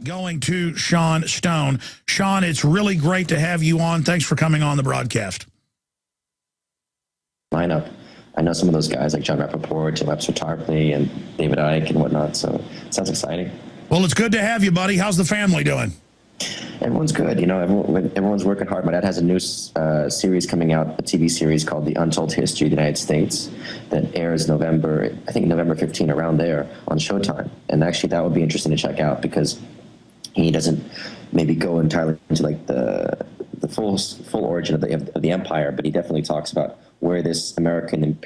going to Sean Stone. Sean, it's really great to have you on. Thanks for coming on the broadcast. Lineup. I know some of those guys like John Rappaport, Jim Webster Tarpley, and David Icke and whatnot, so it sounds exciting. Well, it's good to have you, buddy. How's the family doing? Everyone's good. You know, everyone's working hard. My dad has a new series coming out, a TV series called The Untold History of the United States that airs November, I think November 15, around there on Showtime. And actually that would be interesting to check out because he doesn't maybe go entirely into like the full origin of the empire, but he definitely talks about where this American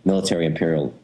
military imperial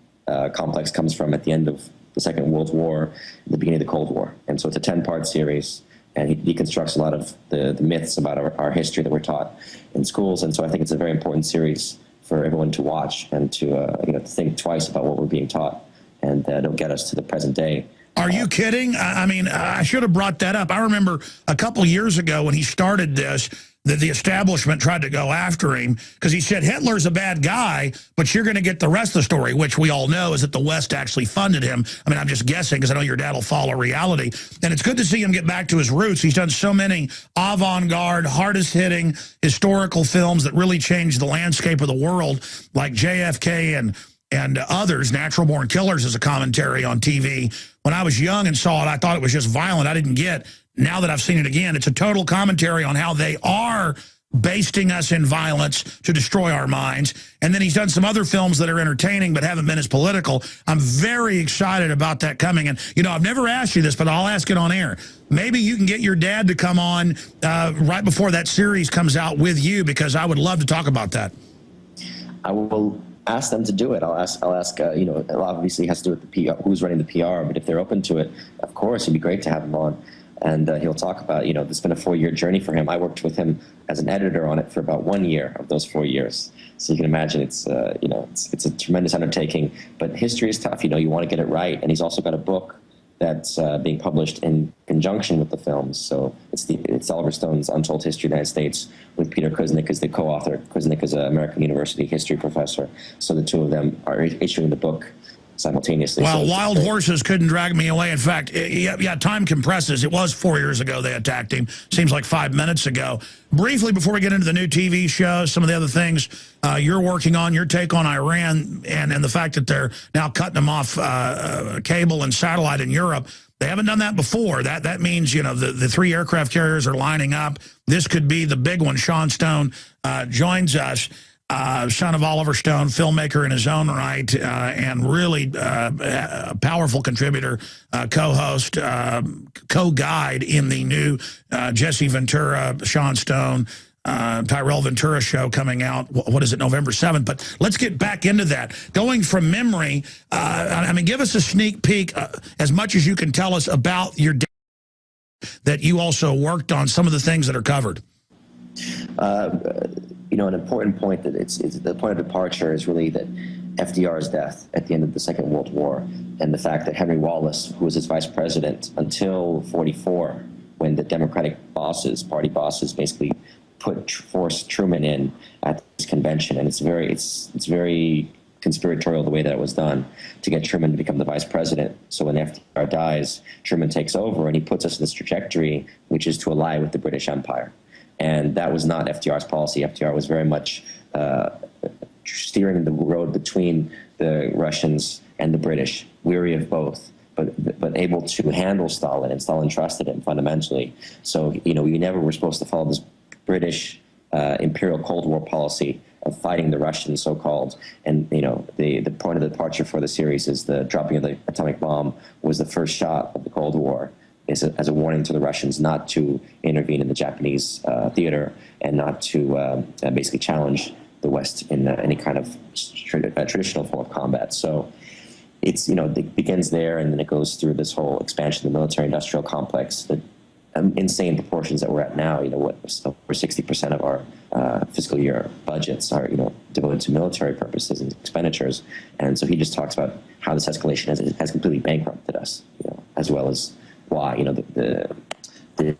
complex comes from at the end of the Second World War, the beginning of the Cold War. And so it's a 10-part series, and he deconstructs a lot of the myths about our history that we're taught in schools. And so I think it's a very important series for everyone to watch and to to think twice about what we're being taught, and it'll get us to the present day. Are you kidding? I mean, I should have brought that up. I remember a couple years ago when he started this, that the establishment tried to go after him because he said Hitler's a bad guy, but you're going to get the rest of the story, which we all know is that the West actually funded him. I mean, I'm just guessing because I know your dad will follow reality. And it's good to see him get back to his roots. He's done so many avant-garde, hardest-hitting historical films that really changed the landscape of the world, like JFK and others. Natural Born Killers is a commentary on TV. When I was young and saw it, I thought it was just violent. I didn't get. Now that I've seen it again, it's a total commentary on how they are basting us in violence to destroy our minds. And then he's done some other films that are entertaining but haven't been as political. I'm very excited about that coming. And, you know, I've never asked you this, but I'll ask it on air. Maybe you can get your dad to come on right before that series comes out with you, because I would love to talk about that. I will ask them to do it. I'll ask you know, it obviously has to do with the PR, who's running the PR, but if they're open to it, of course, it'd be great to have him on. And he'll talk about, you know, it's been a 4-year journey for him. I worked with him as an editor on it for about 1 year of those 4 years. So you can imagine it's, you know, it's a tremendous undertaking. But history is tough. You know, you want to get it right. And he's also got a book that's being published in conjunction with the films. So it's Oliver Stone's Untold History of the United States with Peter Kuznick as the co-author. Kuznick is an American University history professor. So the two of them are issuing the book simultaneously. Well, so wild horses couldn't drag me away. In fact, yeah, time compresses. It was 4 years ago they attacked him. Seems like 5 minutes ago. Briefly, before we get into the new TV show, some of the other things you're working on, your take on Iran and the fact that they're now cutting them off cable and satellite in Europe. They haven't done that before. That means, you know, the 3 aircraft carriers are lining up. This could be the big one. Sean Stone joins us. Son of Oliver Stone, filmmaker in his own right, and really a powerful contributor, co-host, co-guide in the new Jesse Ventura, Sean Stone, Tyrell Ventura show coming out. What is it, November 7th? But let's get back into that. Going from memory, I mean, give us a sneak peek, as much as you can tell us about your day, that you also worked on some of the things that are covered. You know, an important point that it's the point of departure is really that FDR's death at the end of the Second World War, and the fact that Henry Wallace, who was his vice president until '44, when the Democratic bosses, party bosses, basically forced Truman in at this convention, and it's very conspiratorial the way that it was done to get Truman to become the vice president. So when FDR dies, Truman takes over, and he puts us in this trajectory, which is to ally with the British Empire. And that was not FDR's policy. FDR was very much steering the road between the Russians and the British, weary of both, but able to handle Stalin, and Stalin trusted him fundamentally. So, you know, we never were supposed to follow this British imperial Cold War policy of fighting the Russians, so-called. And, you know, the point of departure for the series is the dropping of the atomic bomb was the first shot of the Cold War, as a warning to the Russians not to intervene in the Japanese theater, and not to basically challenge the West in any kind of traditional form of combat. So it's, you know, it begins there, and then it goes through this whole expansion of the military-industrial complex, the insane proportions that we're at now. You know, what, over 60% of our fiscal year budgets are, you know, devoted to military purposes and expenditures. And so he just talks about how this escalation has completely bankrupted us, you know, as well as why, you know, the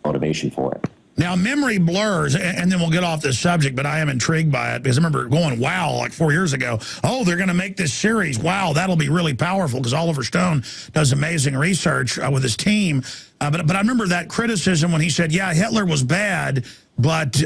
motivation for it. Now, memory blurs, and then we'll get off this subject, but I am intrigued by it because I remember going, wow, like 4 years ago, oh, they're going to make this series. Wow, that'll be really powerful because Oliver Stone does amazing research with his team. But I remember that criticism when he said, yeah, Hitler was bad, but,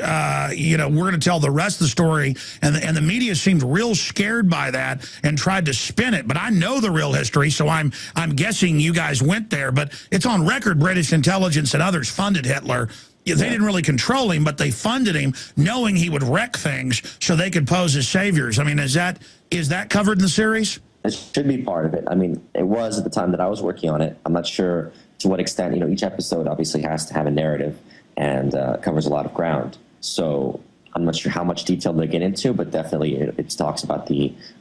you know, we're going to tell the rest of the story. And the media seemed real scared by that and tried to spin it. But I know the real history, so I'm guessing you guys went there. But it's on record British intelligence and others funded Hitler. They didn't really control him, but they funded him knowing he would wreck things so they could pose as saviors. I mean, is that covered in the series? It should be part of it. I mean, it was at the time that I was working on it. I'm not sure to what extent, you know, each episode obviously has to have a narrative and covers a lot of ground. So I'm not sure how much detail they get into, but definitely it talks about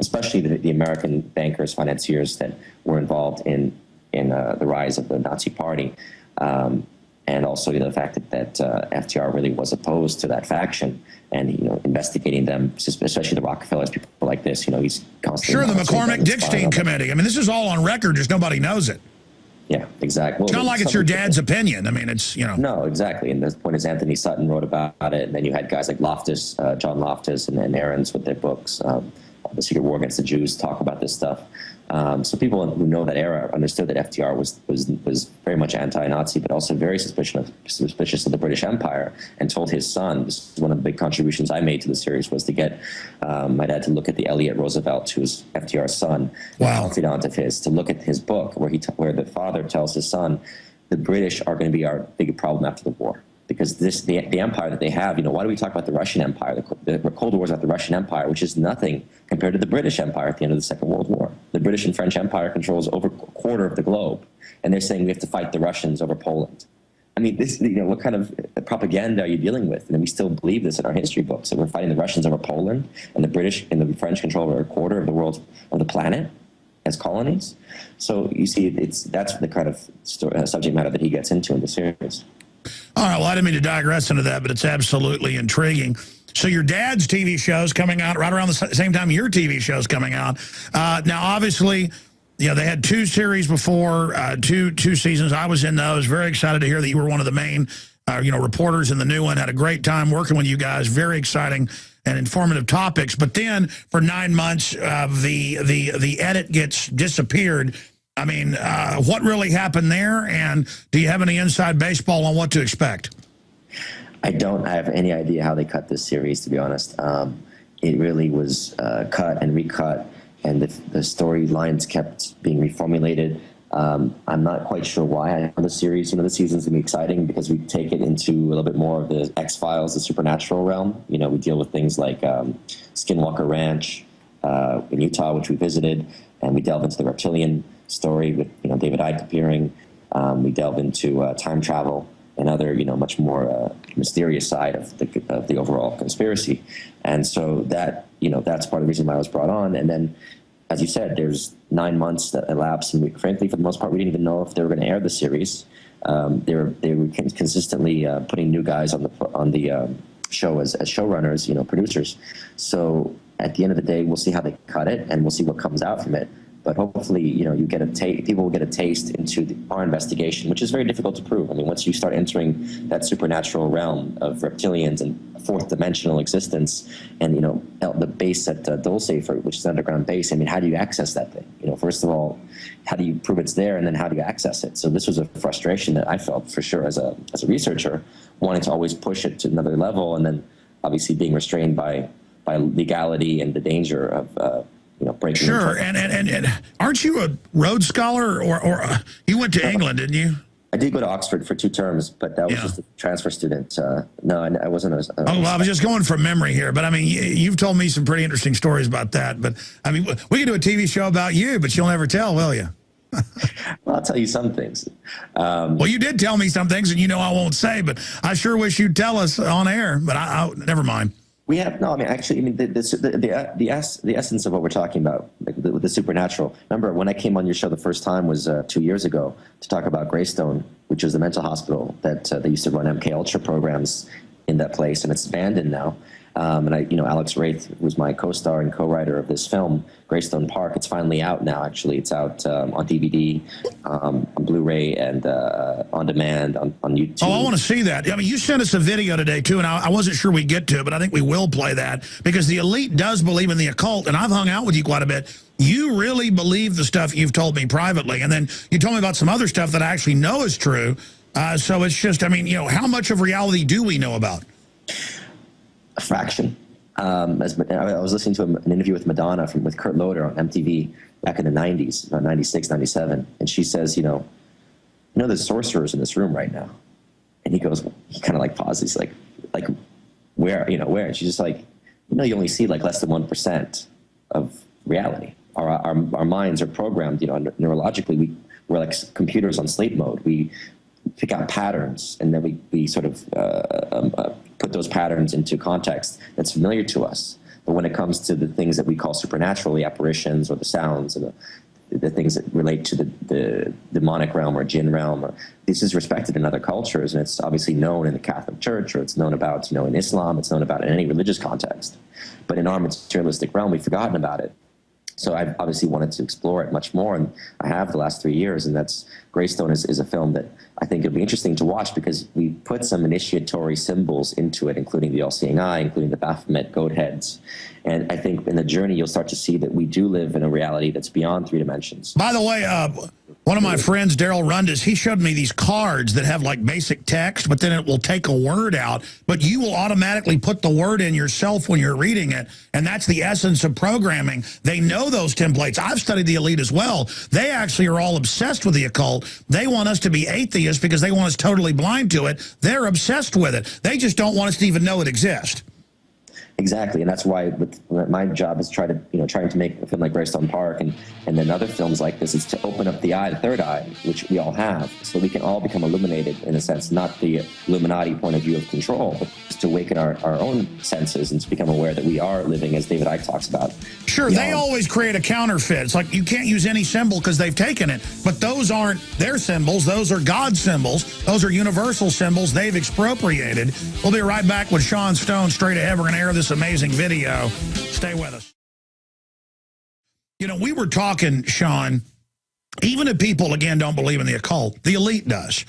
especially the American bankers, financiers that were involved in the rise of the Nazi Party. And also, you know, the fact that FDR really was opposed to that faction and, you know, investigating them, especially the Rockefellers, people like this, you know, he's constantly... Sure, the McCormick-Dickstein Committee. I mean, this is all on record, just nobody knows it. Yeah, exactly. It's not like it's your dad's opinion. I mean, it's, you know... No, exactly. And the point is Anthony Sutton wrote about it, and then you had guys like Loftus, John Loftus, and Ahrens with their books, The Secret War Against the Jews, talk about this stuff. So people who know that era understood that FDR was very much anti-Nazi, but also very suspicious of the British Empire, and told his son, this is one of the big contributions I made to the series, was to get my dad to look at the Elliot Roosevelt, who's FDR's son, a confidant of his, to look at his book where the father tells his son, the British are going to be our big problem after the war. Because the empire that they have, you know, why do we talk about the Russian Empire? The Cold War is about the Russian Empire, which is nothing compared to the British Empire at the end of the Second World War. The British and French Empire controls over a quarter of the globe, and they're saying we have to fight the Russians over Poland. I mean, this, you know, what kind of propaganda are you dealing with? And we still believe this in our history books, that we're fighting the Russians over Poland, and the British and the French control over a quarter of the world, of the planet, as colonies. So you see, that's the kind of subject matter that he gets into in the series. All right, well, I didn't mean to digress into that, but it's absolutely intriguing. So your dad's TV show's coming out right around the same time your TV show's coming out. Now, obviously, you know, they had 2 series before, two seasons. I was in those. Very excited to hear that you were one of the main, you know, reporters in the new one. Had a great time working with you guys. Very exciting and informative topics. But then for 9 months, the edit gets disappeared. I mean, what really happened there? And do you have any inside baseball on what to expect? I don't have any idea how they cut this series, to be honest. It really was cut and recut, and the storylines kept being reformulated. I'm not quite sure why. I know the series, you know, the season's going to be exciting because we take it into a little bit more of the X-Files, the supernatural realm. You know, we deal with things like Skinwalker Ranch in Utah, which we visited, and we delve into the reptilian story with, you know, David Icke appearing. We delve into time travel and other, you know, much more mysterious side of the overall conspiracy. And so that, you know, that's part of the reason why I was brought on. And then, as you said, there's 9 months that elapsed, and frankly, for the most part, we didn't even know if they were going to air the series. They were consistently putting new guys on the show as showrunners, you know, producers. So at the end of the day, we'll see how they cut it, and we'll see what comes out from it. But hopefully, you know, you get people will get a taste into our investigation, which is very difficult to prove. I mean, once you start entering that supernatural realm of reptilians and fourth dimensional existence, and, you know, the base at Dulce, which is an underground base. I mean, how do you access that thing? You know, first of all, how do you prove it's there, and then how do you access it? So this was a frustration that I felt for sure as a researcher, wanting to always push it to another level, and then obviously being restrained by legality and the danger of you know, breaking. Sure, and aren't you a Rhodes Scholar, or you went to England, didn't you? I did go to Oxford for 2 terms, but that was just a transfer student. No, I wasn't. Oh, well, I was just going from memory here, but I mean, you've told me some pretty interesting stories about that. But I mean, we could do a TV show about you, but you'll never tell, will you? Well, I'll tell you some things. Well, you did tell me some things, and you know I won't say, but I sure wish you'd tell us on air. But I never mind. We have no. I mean, actually, I mean, the essence of what we're talking about, like the supernatural. Remember, when I came on your show the first time was 2 years ago to talk about Greystone, which was the mental hospital that they used to run MK Ultra programs in that place, and it's abandoned now. And Alex Wraith was my co-star and co-writer of this film, Greystone Park. It's finally out now. Actually, it's out on DVD, on Blu-ray, and on demand on YouTube. Oh, I want to see that. I mean, you sent us a video today too, and I wasn't sure we'd get to it, but I think we will play that because the elite does believe in the occult, and I've hung out with you quite a bit. You really believe the stuff you've told me privately, and then you told me about some other stuff that I actually know is true. So it's just, I mean, how much of reality do we know about? A fraction. I was listening to an interview with Madonna with Kurt Loder on MTV back in the 90s, about 96, 97, and she says, there's sorcerers in this room right now. And he kind of like pauses, like where, where? And she's just like, you only see like less than 1% of reality. Our minds are programmed, neurologically, we're like computers on sleep mode. We pick out patterns, and then we sort of put those patterns into context that's familiar to us. But when it comes to the things that we call supernatural, the apparitions or the sounds and the things that relate to the demonic realm or jinn realm, this is respected in other cultures, and it's obviously known in the Catholic Church, or it's known about, in Islam, it's known about in any religious context. But in our materialistic realm, we've forgotten about it. So I've obviously wanted to explore it much more, and I have the last 3 years, and that's Greystone is a film that I think it'll be interesting to watch because we put some initiatory symbols into it, including the all-seeing eye, including the Baphomet goat heads. And I think in the journey, you'll start to see that we do live in a reality that's beyond 3 dimensions. By the way, one of my friends, Daryl Rundis, he showed me these cards that have like basic text, but then it will take a word out, but you will automatically put the word in yourself when you're reading it, and that's the essence of programming. They know those templates. I've studied the elite as well. They actually are all obsessed with the occult. They want us to be atheists because they want us totally blind to it. They're obsessed with it. They just don't want us to even know it exists. Exactly, and that's why my job is trying to make a film like Greystone Park and then other films like this is to open up the eye, the third eye, which we all have, so we can all become illuminated in a sense, not the Illuminati point of view of control, but just to awaken our own senses and to become aware that we are living, as David Icke talks about. Sure, they always create a counterfeit. It's like you can't use any symbol because they've taken it, but those aren't their symbols. Those are God's symbols. Those are universal symbols they've expropriated. We'll be right back with Sean Stone straight ahead. We're going to air this amazing video. Stay with us. We were talking, Sean, even if people, again, don't believe in the occult, the elite does.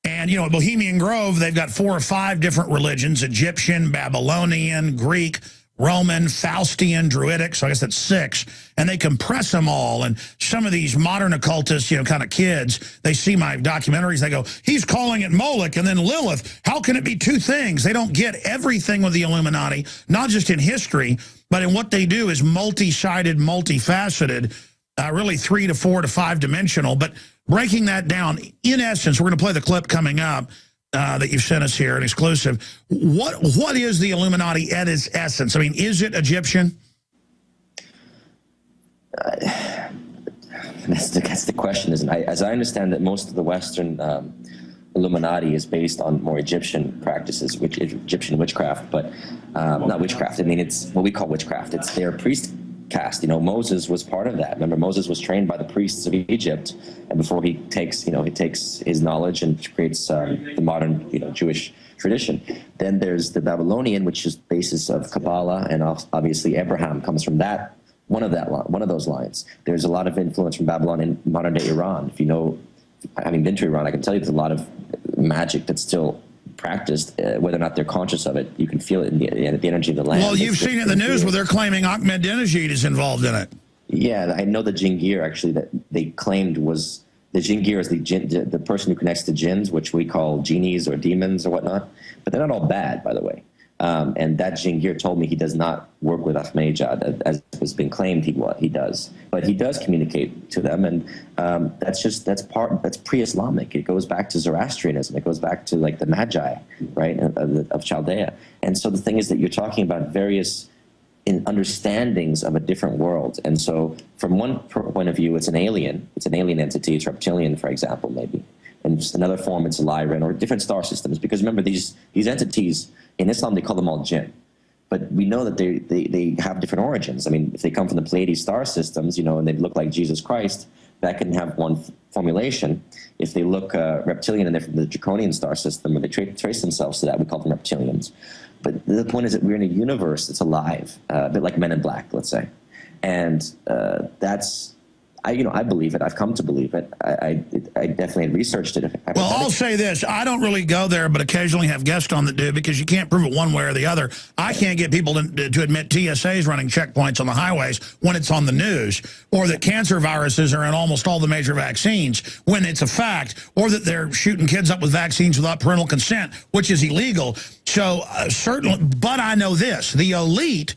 And, at Bohemian Grove, they've got 4 or 5 different religions: Egyptian, Babylonian, Greek, Roman, Faustian, Druidic, so I guess that's 6, and they compress them all. And some of these modern occultists, kind of kids, they see my documentaries, they go, he's calling it Moloch and then Lilith. How can it be 2 things? They don't get everything with the Illuminati, not just in history, but in what they do is multi-sided, multifaceted, really 3 to 4 to 5 dimensional. But breaking that down, in essence, we're going to play the clip coming up that you've sent us here, an exclusive. What is the Illuminati at its essence? I mean, is it Egyptian? That's the question, isn't it? As I understand that most of the Western Illuminati is based on more Egyptian practices, Egyptian witchcraft, but not witchcraft. I mean, it's what we call witchcraft. It's their priest caste. Moses was part of that. Remember, Moses was trained by the priests of Egypt, and before he takes his knowledge and creates the modern, Jewish tradition. Then there's the Babylonian, which is basis of Kabbalah, and obviously Abraham comes from that. One of those lines. There's a lot of influence from Babylon in modern day Iran. If having been to Iran, I can tell you there's a lot of magic that's still practiced, whether or not they're conscious of it. You can feel it in the energy of the land. Well, you've seen it in the news where they're claiming Ahmadinejad is involved in it. Yeah, I know the Jingir, actually, that they claimed was... The Jingir is the person who connects to jinns, which we call genies or demons or whatnot. But they're not all bad, by the way. And that Jingir told me he does not work with Ahmadinejad, as has been claimed he does. But he does communicate to them, and that's pre-Islamic. It goes back to Zoroastrianism. It goes back to like the Magi, right, of Chaldea. And so the thing is that you're talking about various understandings of a different world. And so from one point of view, it's an alien. It's an alien entity. It's reptilian, for example, maybe. And just another form, it's Lyran, or different star systems. Because remember, these entities, in Islam, they call them all jinn. But we know that they have different origins. I mean, if they come from the Pleiades star systems, and they look like Jesus Christ, that can have one formulation. If they look reptilian and they're from the Draconian star system, or they trace themselves to that, we call them reptilians. But the point is that we're in a universe that's alive, a bit like Men in Black, let's say. And that's, I believe it. I've come to believe it. I definitely researched it. Well, I'll say this. I don't really go there, but occasionally have guests on that do, because you can't prove it one way or the other. I can't get people to admit TSA is running checkpoints on the highways when it's on the news, or that cancer viruses are in almost all the major vaccines when it's a fact, or that they're shooting kids up with vaccines without parental consent, which is illegal. So certainly, but I know this, the elite,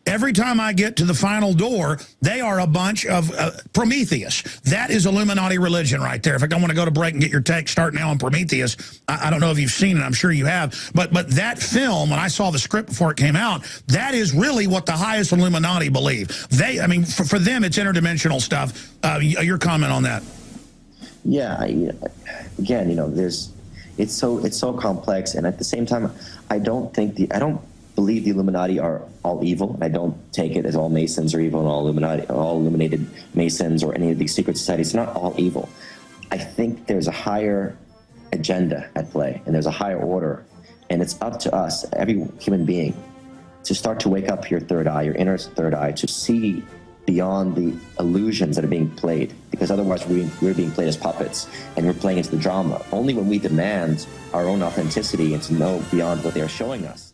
every time I get to the final door, they are a bunch of Prometheus. That is Illuminati religion right there. In fact, I want to go to break and get your take. Start now on Prometheus. I don't know if you've seen it. I'm sure you have. But that film, when I saw the script before it came out, that is really what the highest Illuminati believe. I mean, for them, it's interdimensional stuff. Your comment on that? Yeah. Again, it's so complex, and at the same time, I don't believe the Illuminati are all evil. I don't take it as all Masons are evil and all illuminated Masons or any of these secret societies. It's not all evil. I think there's a higher agenda at play, and there's a higher order, and it's up to us, every human being, to start to wake up your third eye, your inner third eye, to see beyond the illusions that are being played, because otherwise we're being played as puppets, and we're playing into the drama. Only when we demand our own authenticity and to know beyond what they are showing us.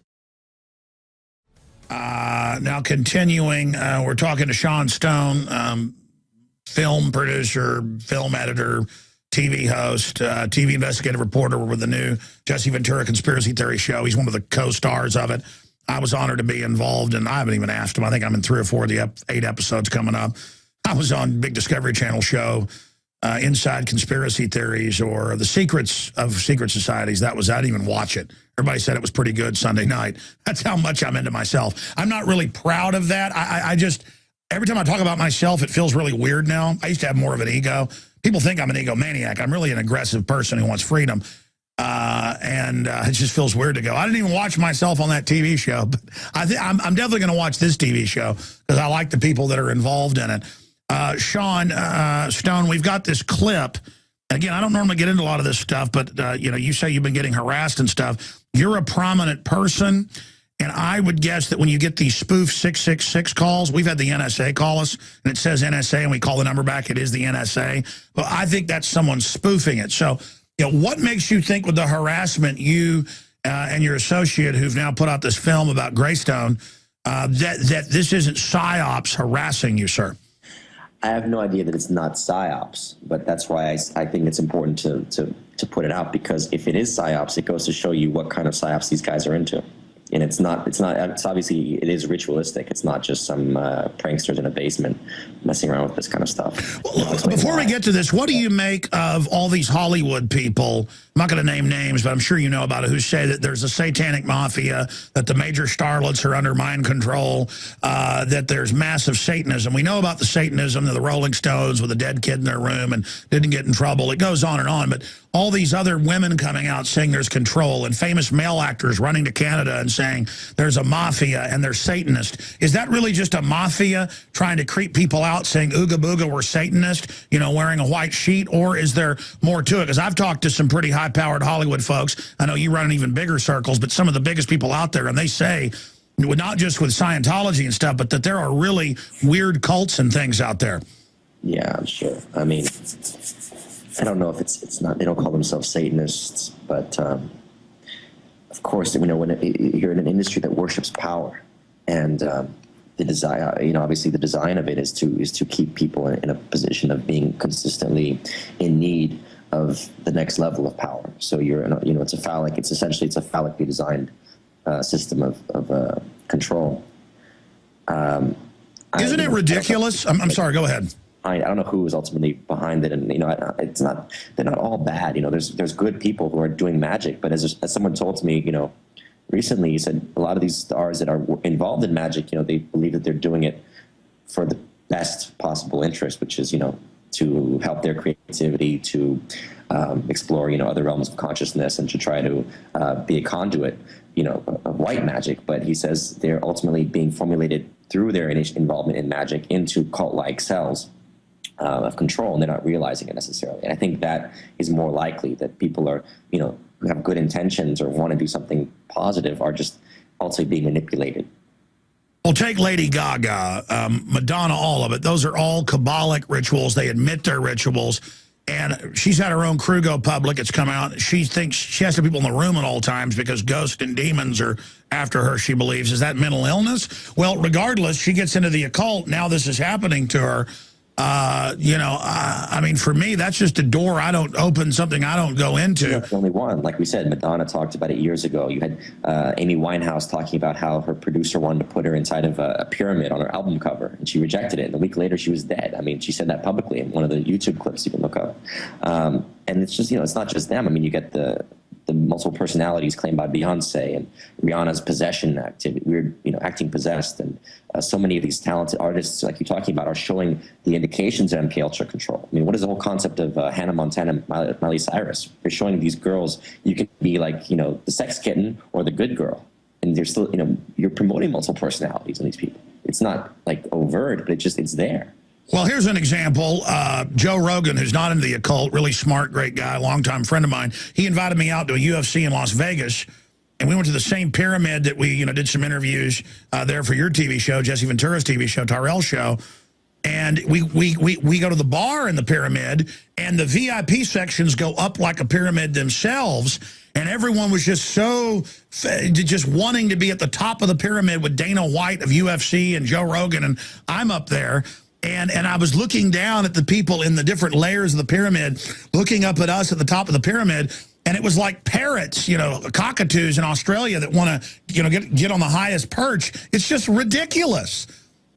Now continuing, we're talking to Sean Stone, film producer, film editor, TV host, TV investigative reporter with the new Jesse Ventura Conspiracy Theory show. He's one of the co-stars of it. I was honored to be involved, and I haven't even asked him. I think I'm in 3 or 4 of the 8 episodes coming up. I was on big Discovery Channel show, Inside Conspiracy Theories, or The Secrets of Secret Societies. I didn't even watch it. Everybody said it was pretty good Sunday night. That's how much I'm into myself. I'm not really proud of that. I just, every time I talk about myself, it feels really weird now. I used to have more of an ego. People think I'm an egomaniac. I'm really an aggressive person who wants freedom. It just feels weird to go. I didn't even watch myself on that TV show, but I'm definitely going to watch this TV show because I like the people that are involved in it. Sean Stone, we've got this clip. Again, I don't normally get into a lot of this stuff, but you say you've been getting harassed and stuff. You're a prominent person, and I would guess that when you get these spoof 666 calls, we've had the NSA call us, and it says NSA, and we call the number back, it is the NSA. But I think that's someone spoofing it. So, what makes you think with the harassment, you and your associate who've now put out this film about Greystone, that this isn't PSYOPs harassing you, sir? I have no idea that it's not PSYOPs, but that's why I think it's important to put it out, because if it is PSYOPs, it goes to show you what kind of PSYOPs these guys are into. And it's obviously, it is ritualistic. It's not just some pranksters in a basement messing around with this kind of stuff. Well, before we get to this, what do you make of all these Hollywood people, I'm not going to name names, but I'm sure you know about it, who say that there's a satanic mafia, that the major starlets are under mind control, that there's massive Satanism. We know about the Satanism of the Rolling Stones with a dead kid in their room and didn't get in trouble. It goes on, but all these other women coming out saying there's control, and famous male actors running to Canada and saying there's a mafia and they're Satanist. Is that really just a mafia trying to creep people out saying, ooga booga, we're Satanist, wearing a white sheet? Or is there more to it? Because I've talked to some pretty high-powered Hollywood folks. I know you run in even bigger circles, but some of the biggest people out there, and they say, not just with Scientology and stuff, but that there are really weird cults and things out there. Yeah, I'm sure. I mean, I don't know if it's not, they don't call themselves Satanists, but of course, when you're in an industry that worships power, and the design, obviously the design of it is to keep people in a position of being consistently in need of the next level of power. So it's essentially a phallically designed system of control. Isn't it ridiculous? I'm sorry, go ahead. I don't know who is ultimately behind it, and it's not. They're not all bad. There's good people who are doing magic, but as someone told me, recently, he said a lot of these stars that are involved in magic, they believe that they're doing it for the best possible interest, which is to help their creativity, to explore other realms of consciousness, and to try to be a conduit of white magic. But he says they're ultimately being formulated through their involvement in magic into cult-like cells of control, and they're not realizing it necessarily. And I think that is more likely, that people are, who have good intentions or want to do something positive, are just ultimately being manipulated. Well, take Lady Gaga, Madonna, all of it. Those are all Kabbalic rituals. They admit they're rituals. And she's had her own crew go public. It's come out. She thinks she has to have people in the room at all times because ghosts and demons are after her, she believes. Is that mental illness? Well, regardless, she gets into the occult. Now this is happening to her. You know, I mean, for me, that's just a door I don't open, something I don't go into. That's the only one. Like we said, Madonna talked about it years ago. You had Amy Winehouse talking about how her producer wanted to put her inside of a pyramid on her album cover, and she rejected it. And a week later, she was dead. I mean, she said that publicly in one of the YouTube clips you can look up. And it's just, you know, it's not just them. I mean, you get the multiple personalities claimed by Beyonce and Rihanna's possession activity, weird, you know, acting possessed. And so many of these talented artists, like you're talking about, are showing the indications of MK Ultra control. I mean, what is the whole concept of Hannah Montana, Miley Cyrus? You're showing these girls you can be like, you know, the sex kitten or the good girl. And they're still, you know, you're promoting multiple personalities in these people. It's not like overt, but it's there. Well, here's an example. Joe Rogan, who's not into the occult, really smart, great guy, longtime friend of mine. He invited me out to a UFC in Las Vegas, and we went to the same pyramid that we, you know, did some interviews there for your TV show, Jesse Ventura's TV show, Tyrell's show. And we go to the bar in the pyramid, and the VIP sections go up like a pyramid themselves. And everyone was just so, just wanting to be at the top of the pyramid with Dana White of UFC and Joe Rogan, and I'm up there. And I was looking down at the people in the different layers of the pyramid, looking up at us at the top of the pyramid, and it was like parrots, you know, cockatoos in Australia that want to, you know, get on the highest perch. It's just ridiculous.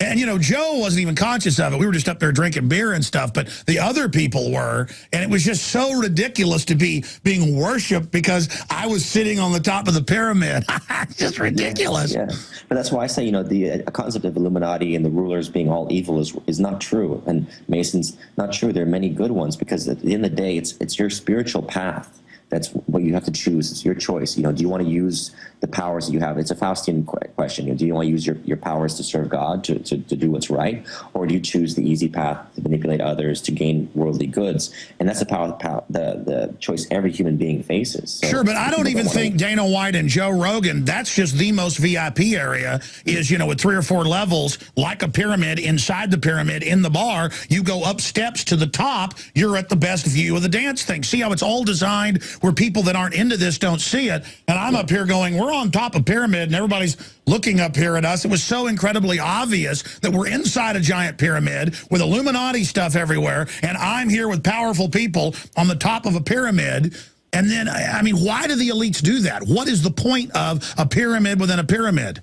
And, you know, Joe wasn't even conscious of it. We were just up there drinking beer and stuff, but the other people were. And it was just so ridiculous to be being worshipped because I was sitting on the top of the pyramid. It's just ridiculous. Yeah, but that's why I say, you know, the concept of Illuminati and the rulers being all evil is not true. And Mason's not true. There are many good ones because at the end of the day, it's your spiritual path. That's what you have to choose. It's your choice. You know, do you want to use the powers that you have? It's a Faustian question. You know, do you want to use your powers to serve God, to do what's right? Or do you choose the easy path to manipulate others to gain worldly goods? And that's the choice every human being faces. So sure, but I don't even think Dana White and Joe Rogan, that's just the most VIP area is, you know, with 3 or 4 levels, like a pyramid, inside the pyramid, in the bar, you go up steps to the top, you're at the best view of the dance thing. See how it's all designed where people that aren't into this don't see it. And I'm up here going, we're on top of pyramid and everybody's looking up here at us. It was so incredibly obvious that we're inside a giant pyramid with Illuminati stuff everywhere. And I'm here with powerful people on the top of a pyramid. And then, I mean, why do the elites do that? What is the point of a pyramid within a pyramid?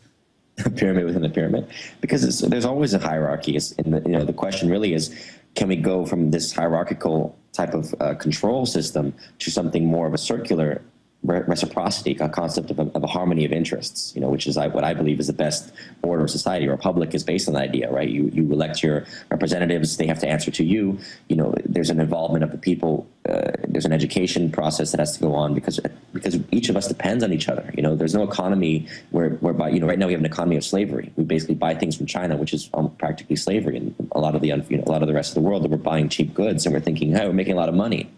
A pyramid within a pyramid? Because there's always a hierarchy. The question really is, can we go from this hierarchical type of control system to something more of a circular reciprocity, a concept of a harmony of interests, you know, which is what I believe is the best order of society. A republic is based on that idea, right? You elect your representatives, they have to answer to you. You know, there's an involvement of the people. There's an education process that has to go on because each of us depends on each other. You know, there's no economy whereby, you know, right now we have an economy of slavery. We basically buy things from China, which is practically slavery, and a lot of the rest of the world that we're buying cheap goods and we're thinking, hey, we're making a lot of money.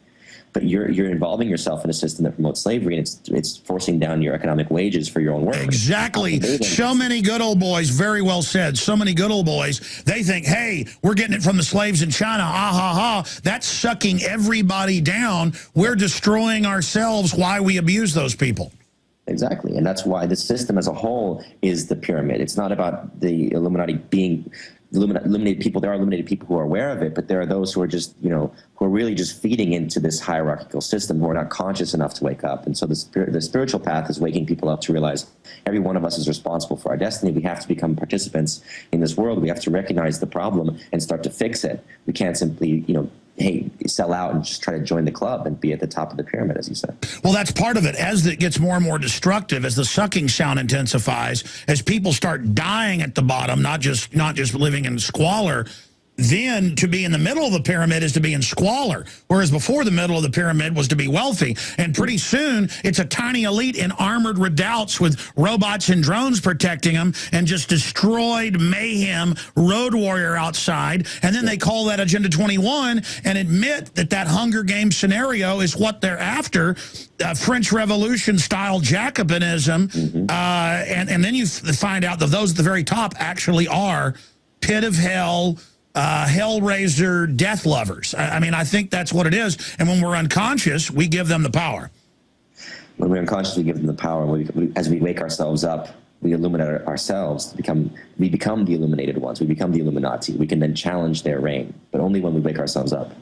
But you're involving yourself in a system that promotes slavery, and it's forcing down your economic wages for your own work. Exactly. So many good old boys, very well said, so many good old boys, they think, hey, we're getting it from the slaves in China, ah, ha, ha. That's sucking everybody down. We're destroying ourselves. Why we abuse those people. Exactly, and that's why the system as a whole is the pyramid. It's not about the Illuminati being eliminated people. There are eliminated people who are aware of it, but there are those who are just, you know, who are really just feeding into this hierarchical system, who are not conscious enough to wake up. And so the spiritual path is waking people up to realize every one of us is responsible for our destiny. We have to become participants in this world. We have to recognize the problem and start to fix it. We can't simply, you know, hey, sell out and just try to join the club and be at the top of the pyramid, as you said. Well, that's part of it. As it gets more and more destructive, as the sucking sound intensifies, as people start dying at the bottom, not just living in squalor, then to be in the middle of the pyramid is to be in squalor, whereas before the middle of the pyramid was to be wealthy. And pretty soon, it's a tiny elite in armored redoubts with robots and drones protecting them, and just destroyed mayhem road warrior outside. And then they call that Agenda 21 and admit that that Hunger Games scenario is what they're after, French Revolution-style Jacobinism. And then you find out that those at the very top actually are pit of hell, Hellraiser death lovers. I mean, I think that's what it is. And when we're unconscious, we give them the power. When we're unconscious, we give them the power. As we wake ourselves up, we illuminate ourselves. We become the illuminated ones. We become the Illuminati. We can then challenge their reign, but only when we wake ourselves up.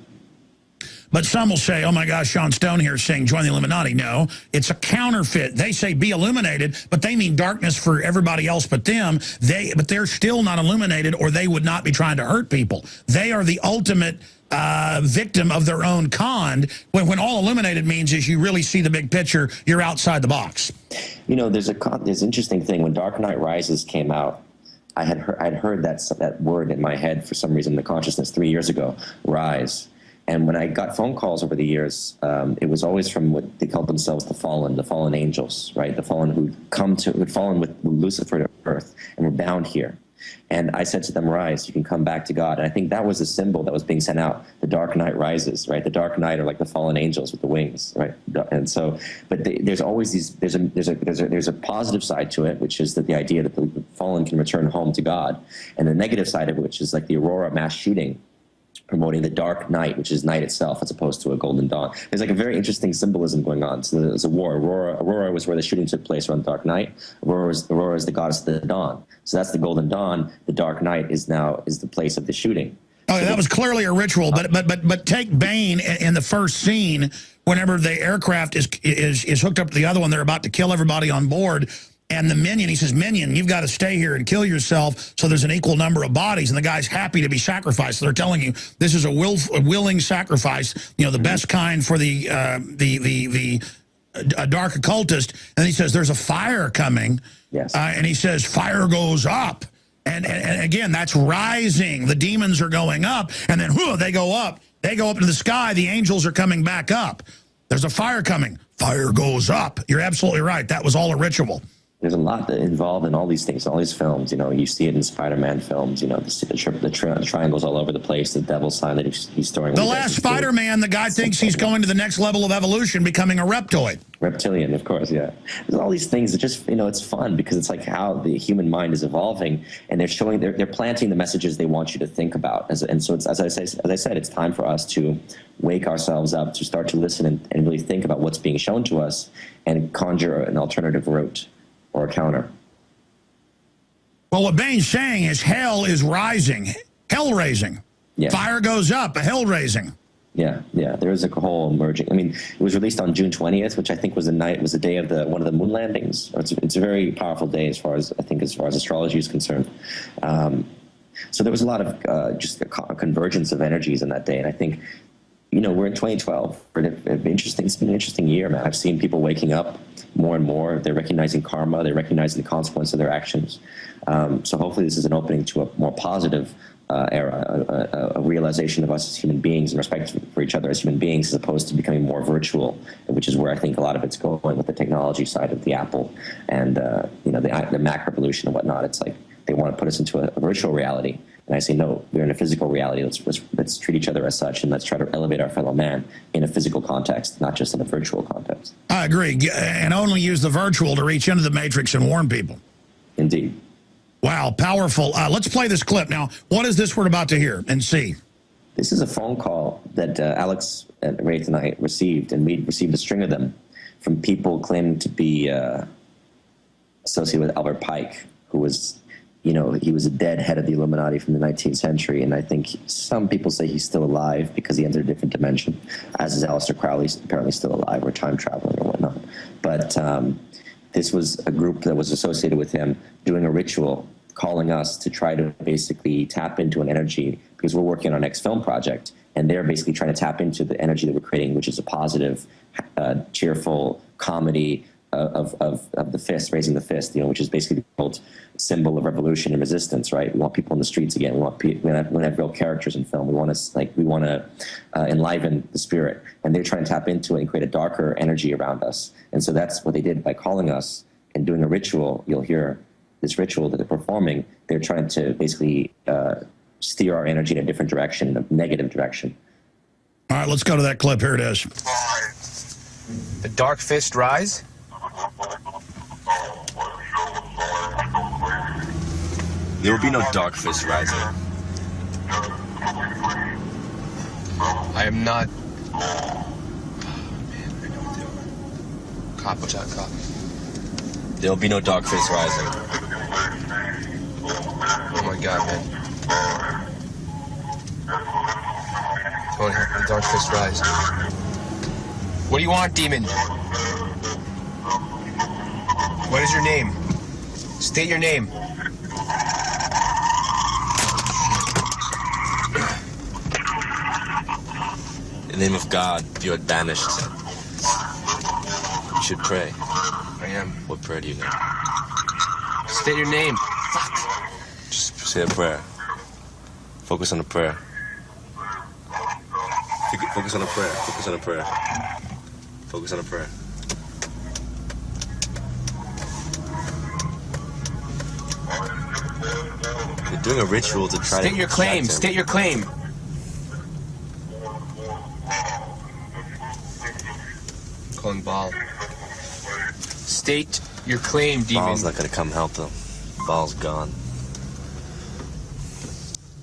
But some will say, oh my gosh, Sean Stone here is saying join the Illuminati. No, it's a counterfeit. They say be illuminated, but they mean darkness for everybody else but them. But they're still not illuminated, or they would not be trying to hurt people. They are the ultimate victim of their own con. When all illuminated means is you really see the big picture, you're outside the box. You know, there's an interesting thing. When Dark Knight Rises came out, I'd heard that word in my head for some reason in the consciousness 3 years ago, rise. And when I got phone calls over the years, it was always from what they called themselves the fallen angels, right? The fallen who'd fallen with Lucifer to earth and were bound here. And I said to them, rise, you can come back to God. And I think that was a symbol that was being sent out. The Dark Knight rises, right? The Dark Knight are like the fallen angels with the wings, right? And so, but there's always there's a positive side to it, which is that the idea that the fallen can return home to God, and the negative side of it, which is like the Aurora mass shooting, promoting the dark night, which is night itself, as opposed to a golden dawn. There's like a very interesting symbolism going on. So there's a war. Aurora was where the shooting took place around the dark night. Aurora is the goddess of the dawn. So that's the golden dawn. The dark night is the place of the shooting. Oh, that was clearly a ritual. But take Bane in the first scene, whenever the aircraft is hooked up to the other one, they're about to kill everybody on board. And the minion, he says, minion, you've got to stay here and kill yourself so there's an equal number of bodies. And the guy's happy to be sacrificed. So they're telling you this is a willing sacrifice, you know, the best kind for the dark occultist. And he says, there's a fire coming. Yes. And he says, fire goes up. And again, that's rising. The demons are going up. And then they go up. They go up into the sky. The angels are coming back up. There's a fire coming. Fire goes up. You're absolutely right. That was all a ritual. There's a lot involved in all these things, all these films. You know, you see it in Spider-Man films. You know, the triangles all over the place. The devil sign that he's throwing. The last Spider-Man, the guy thinks he's going to the next level of evolution, becoming a reptoid. Reptilian, of course, yeah. There's all these things that just, you know, it's fun because it's like how the human mind is evolving, and they're planting the messages they want you to think about. And so it's, as I said, it's time for us to wake ourselves up, to start to listen and really think about what's being shown to us, and conjure an alternative route or a counter. Well, what Bane's saying is hell is rising, hell raising. Yeah. Fire goes up, a hell raising. Yeah, there is a whole emerging. I mean, it was released on June 20th, which I think was the day of one of the moon landings. It's a very powerful day as far as astrology is concerned. So there was a lot of just a convergence of energies in that day, and I think, you know, we're in 2012. It's been an interesting year, man. I've seen people waking up more and more. They're recognizing karma. They're recognizing the consequence of their actions. So hopefully this is an opening to a more positive era, a realization of us as human beings and respect for each other as human beings, as opposed to becoming more virtual, which is where I think a lot of it's going with the technology side of the Apple and you know, the Mac revolution and whatnot. It's like they want to put us into a virtual reality. And I say, no, we're in a physical reality. Let's treat each other as such, and let's try to elevate our fellow man in a physical context, not just in a virtual context. I agree, and only use the virtual to reach into the matrix and warn people. Indeed. Wow, powerful. Let's play this clip. Now, what is this we're about to hear and see? This is a phone call that Alex and Wraith and I received, and we received a string of them from people claiming to be associated with Albert Pike, who was, you know, he was a dead head of the Illuminati from the 19th century, and I think some people say he's still alive because he entered a different dimension, as is Aleister Crowley, apparently still alive, or time traveling or whatnot. But this was a group that was associated with him doing a ritual, calling us to try to basically tap into an energy, because we're working on our next film project, and they're basically trying to tap into the energy that we're creating, which is a positive, cheerful comedy, of the fist, raising the fist, which is basically the old symbol of revolution and resistance, right? We want people in the streets again. We want to have real characters in film. We want to enliven the spirit, and they're trying to tap into it and create a darker energy around us. And so that's what they did by calling us and doing a ritual. You'll hear this ritual that they're performing. They're trying to basically steer our energy in a different direction, a negative direction. All right, let's go to that clip. Here it is. The dark fist rise? There will be no dark fist rising. I am not... Oh, man, I know what to do. Cop, watch out, cop. There will be no dark fist rising. Oh my god, man. Don't have the dark fist rise. What do you want, demon? What is your name? State your name. In the name of God, you are banished. You should pray. I am. What prayer do you know? State your name. Fuck. Just say a prayer. Focus on the prayer. Focus on the prayer. Focus on the prayer. Focus on the prayer. You're doing a ritual to try to... State your claim. State your claim. Calling Ball. State your claim, demon. Ball's not gonna come help them. Ball's gone.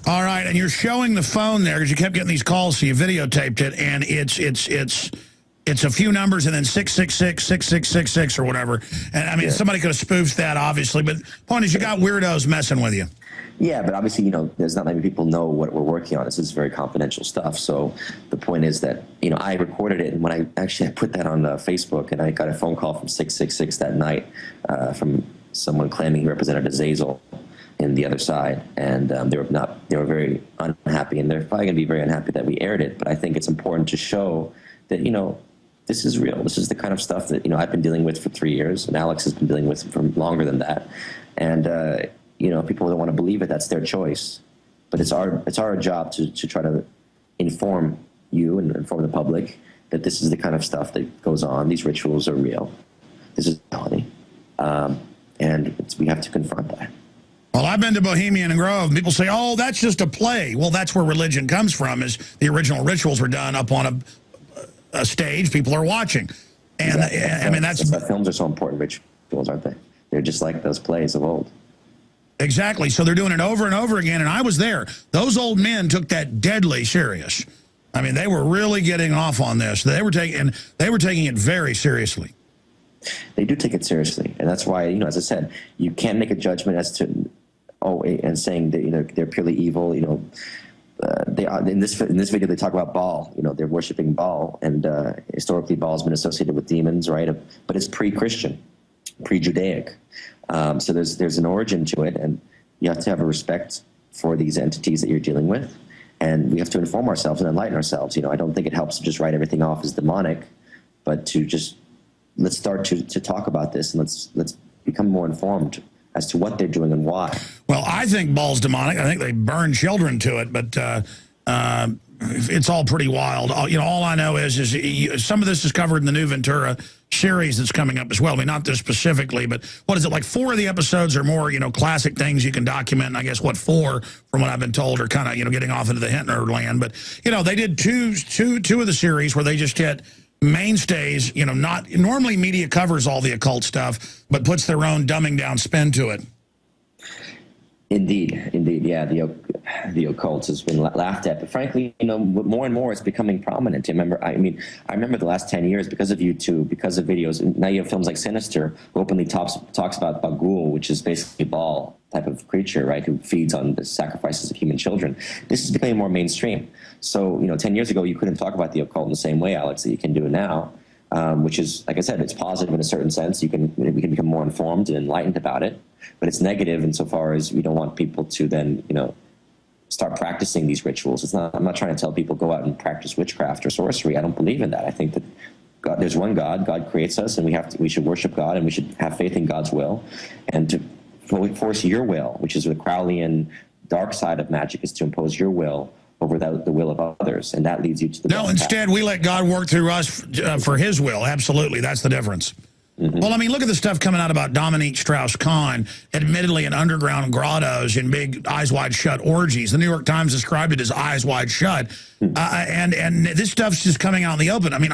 All right, and you're showing the phone there because you kept getting these calls, so you videotaped it, and it's a few numbers and then 666, 6666 or whatever. And I mean, somebody could have spoofed that, obviously, but the point is you got weirdos messing with you. Yeah, but obviously, there's not many people know what we're working on. This is very confidential stuff. So the point is that, I recorded it, and when I put that on Facebook, and I got a phone call from 666 that night from someone claiming he represented Azazel in the other side, and they were very unhappy, and they're probably going to be very unhappy that we aired it. But I think it's important to show that, this is real. This is the kind of stuff that, I've been dealing with for 3 years, and Alex has been dealing with for longer than that. And, people don't want to believe it. That's their choice. But it's our job to try to inform you and inform the public that this is the kind of stuff that goes on. These rituals are real. This is reality. And we have to confront that. Well, I've been to Bohemian Grove. People say, oh, that's just a play. Well, that's where religion comes from, is the original rituals were done up on a stage. People are watching. And, exactly. I mean, that's why films are so important, rituals, aren't they? They're just like those plays of old. Exactly. So they're doing it over and over again, and I was there. Those old men took that deadly serious. I mean, they were really getting off on this. They were taking it very seriously. They do take it seriously, and that's why, as I said, you can't make a judgment as to and saying that they're purely evil. They are, in this video they talk about Baal. They're worshiping Baal, and historically Baal has been associated with demons, right? But it's pre-Christian, pre-Judaic. So there's an origin to it, and you have to have a respect for these entities that you're dealing with, and we have to inform ourselves and enlighten ourselves. I don't think it helps to just write everything off as demonic, but to just let's start to talk about this, and let's become more informed as to what they're doing and why. Well, I think Baal's demonic. I think they burn children to it, but it's all pretty wild. All I know is some of this is covered in the new Ventura series that's coming up as well. I mean, not this specifically, but what is it, like 4 of the episodes are more, classic things you can document, and I guess 4, from what I've been told, are kind of, getting off into the Hintner land. But, they did two of the series where they just hit mainstays, not normally media covers all the occult stuff, but puts their own dumbing down spin to it. Indeed, yeah. The occult has been laughed at, but frankly, more and more it's becoming prominent. I remember the last 10 years, because of YouTube, because of videos. And now you have films like Sinister, who openly talks about Bagul, which is basically a Baal type of creature, right, who feeds on the sacrifices of human children. This is becoming more mainstream. So, 10 years ago, you couldn't talk about the occult in the same way, Alex, that you can do it now. Which is, like I said, it's positive in a certain sense. We can become more informed and enlightened about it, but it's negative insofar as we don't want people to then, start practicing these rituals. I'm not trying to tell people go out and practice witchcraft or sorcery. I don't believe in that. I think that God, there's one God. God creates us, and we should worship God, and we should have faith in God's will, and to force your will, which is the Crowleyan dark side of magic, is to impose your will over the will of others, and that leads you to the no. Instead, we let God work through us for His will. Absolutely, that's the difference. Well, I mean, look at the stuff coming out about Dominique Strauss-Kahn, admittedly in underground grottos in big eyes wide shut orgies. The New York Times described it as eyes wide shut, and this stuff's just coming out in the open. I mean,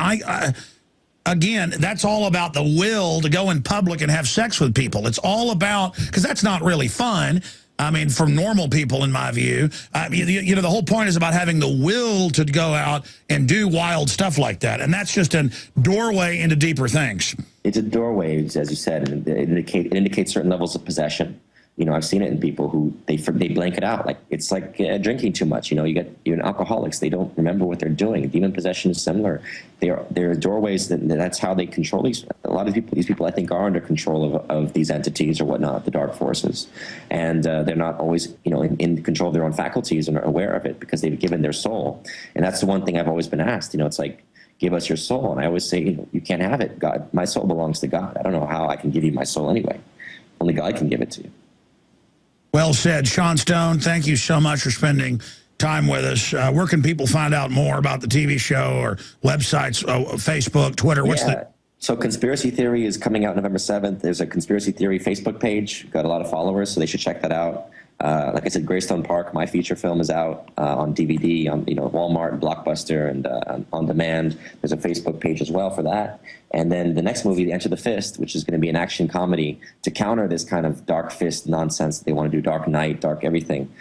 again, that's all about the will to go in public and have sex with people. It's all about, because that's not really fun. I mean, for normal people, in my view, you know, the whole point is about having the will to go out and do wild stuff like that. And that's just a doorway into deeper things. It's a doorway, as you said, and it indicates certain levels of possession. You know, I've seen it in people who they blank it out. Like, it's like drinking too much. You know, you're an alcoholics. They don't remember what they're doing. Demon possession is similar. There are doorways that's how they control these. A lot of people, these people, I think, are under control of these entities or whatnot, the dark forces, and they're not always, you know, in control of their own faculties and are aware of it because they've given their soul. And that's the one thing I've always been asked. You know, it's like, give us your soul, and I always say, you know, you can't have it. God, my soul belongs to God. I don't know how I can give you my soul anyway. Only God can give it to you. Well said. Sean Stone, thank you so much for spending time with us. Where can people find out more about the TV show or websites, Facebook, Twitter? So Conspiracy Theory is coming out November 7th. There's a Conspiracy Theory Facebook page. Got a lot of followers, so they should check that out. Like I said, Greystone Park, my feature film, is out on DVD, on Walmart, and Blockbuster, and on demand. There's a Facebook page as well for that. And then the next movie, Enter the Fist, which is going to be an action comedy to counter this kind of dark fist nonsense. They want to do Dark Knight, dark everything.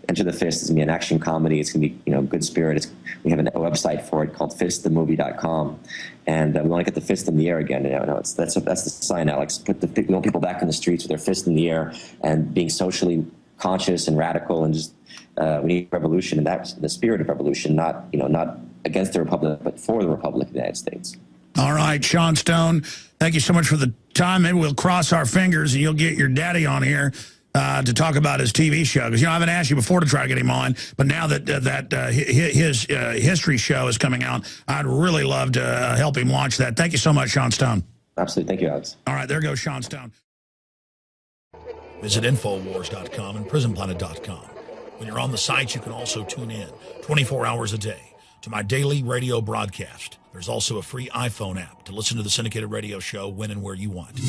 Enter the Fist is going to be an action comedy. It's going to be, good spirit. We have a website for it called fistthemovie.com. And we want to get the fist in the air again. That's the sign, Alex. We want people back in the streets with their fist in the air and being socially conscious and radical, and just we need revolution, and that's the spirit of revolution, not against the Republic, but for the Republic of the United States. All right, Sean Stone, thank you so much for the time. Maybe we'll cross our fingers and you'll get your daddy on here to talk about his TV show, because I haven't asked you before to try to get him on, but now that his history show is coming out, I'd really love to help him launch that. Thank you so much, Sean Stone. Absolutely, thank you, Alex. All right, there goes Sean Stone. Visit Infowars.com and PrisonPlanet.com. When you're on the sites, you can also tune in 24 hours a day to my daily radio broadcast. There's also a free iPhone app to listen to the syndicated radio show when and where you want.